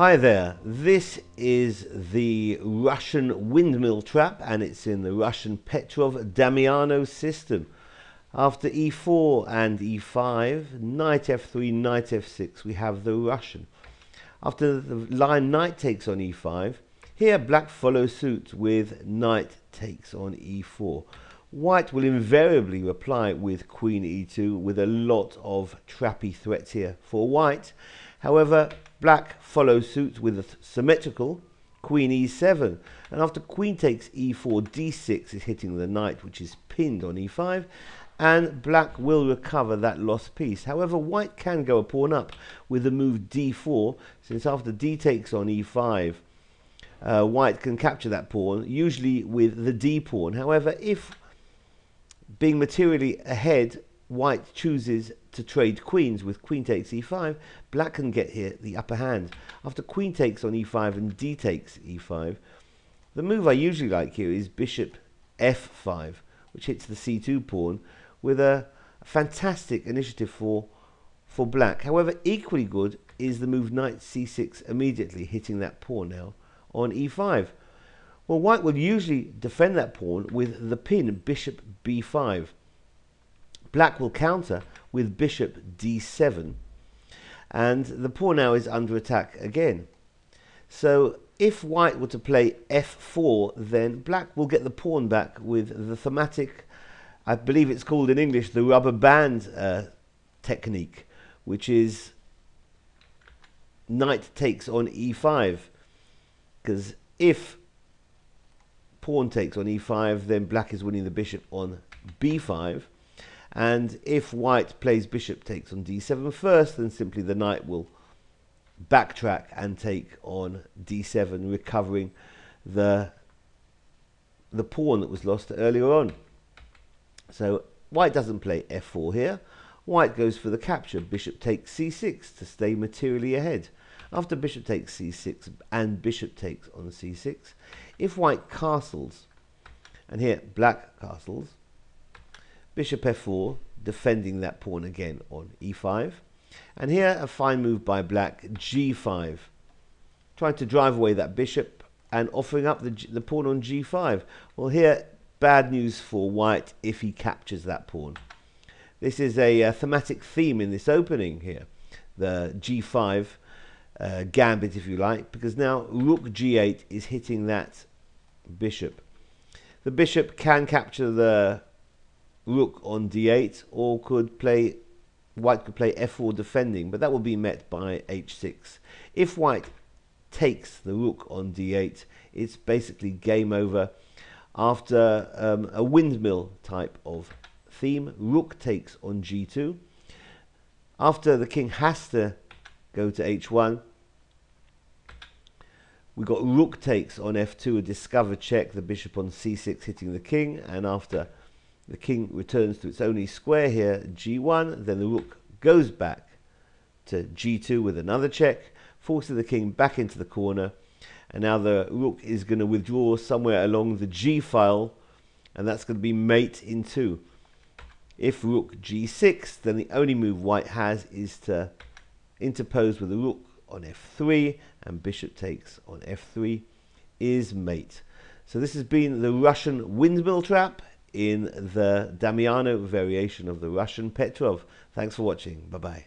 Hi there, this is the Russian windmill trap and it's in the Russian Petrov Damiano system. After e4 and e5, knight f3, knight f6, we have the Russian. After the line knight takes on e5, here black follows suit with knight takes on e4. White will invariably reply with queen e2 with a lot of trappy threats here for white. However, black follows suit with a symmetrical queen e7, and after queen takes e4, d6 is hitting the knight, which is pinned on e5, and black will recover that lost piece. However, white can go a pawn up with the move d4, since after d takes on e5, white can capture that pawn, usually with the d pawn. However, if being materially ahead, white chooses to trade queens with queen takes e5, black can get here the upper hand. After queen takes on e5 and d takes e5, the move I usually like here is bishop f5, which hits the c2 pawn with a fantastic initiative for black. However, equally good is the move knight c6 immediately, hitting that pawn now on e5. Well, white will usually defend that pawn with the pin bishop b5. Black will counter with bishop d7, and the pawn now is under attack again. So if white were to play f4, then black will get the pawn back with the thematic, I believe it's called in English, the rubber band technique, which is knight takes on e5, because if pawn takes on e5, then black is winning the bishop on b5. And if white plays bishop takes on d7 first, then simply the knight will backtrack and take on d7, recovering the pawn that was lost earlier on. So white doesn't play f4 here. White goes for the capture, bishop takes c6 to stay materially ahead. After bishop takes c6 and bishop takes on c6, if white castles, and here black castles, bishop f4, defending that pawn again on e5. And here a fine move by black, g5, trying to drive away that bishop and offering up the pawn on g5. Well, here, bad news for white if he captures that pawn. This is a thematic theme in this opening here, the g5 gambit, if you like, because now rook g8 is hitting that bishop. The bishop can capture the rook on d8, or white could play f4 defending, but that will be met by h6. If white takes the rook on d8, it's basically game over. After a windmill type of theme, rook takes on g2. After the king has to go to h1, we got rook takes on f2, a discovered check, the bishop on c6 hitting the king, and after the king returns to its only square here, g1, then the rook goes back to g2 with another check, forcing the king back into the corner, and now the rook is going to withdraw somewhere along the g file, and that's going to be mate in 2. If rook g6, then the only move white has is to interpose with the rook on f3, and bishop takes on f3 is mate. So this has been the Russian windmill trap in the Damiano variation of the Russian Petrov. Thanks for watching. Bye-bye.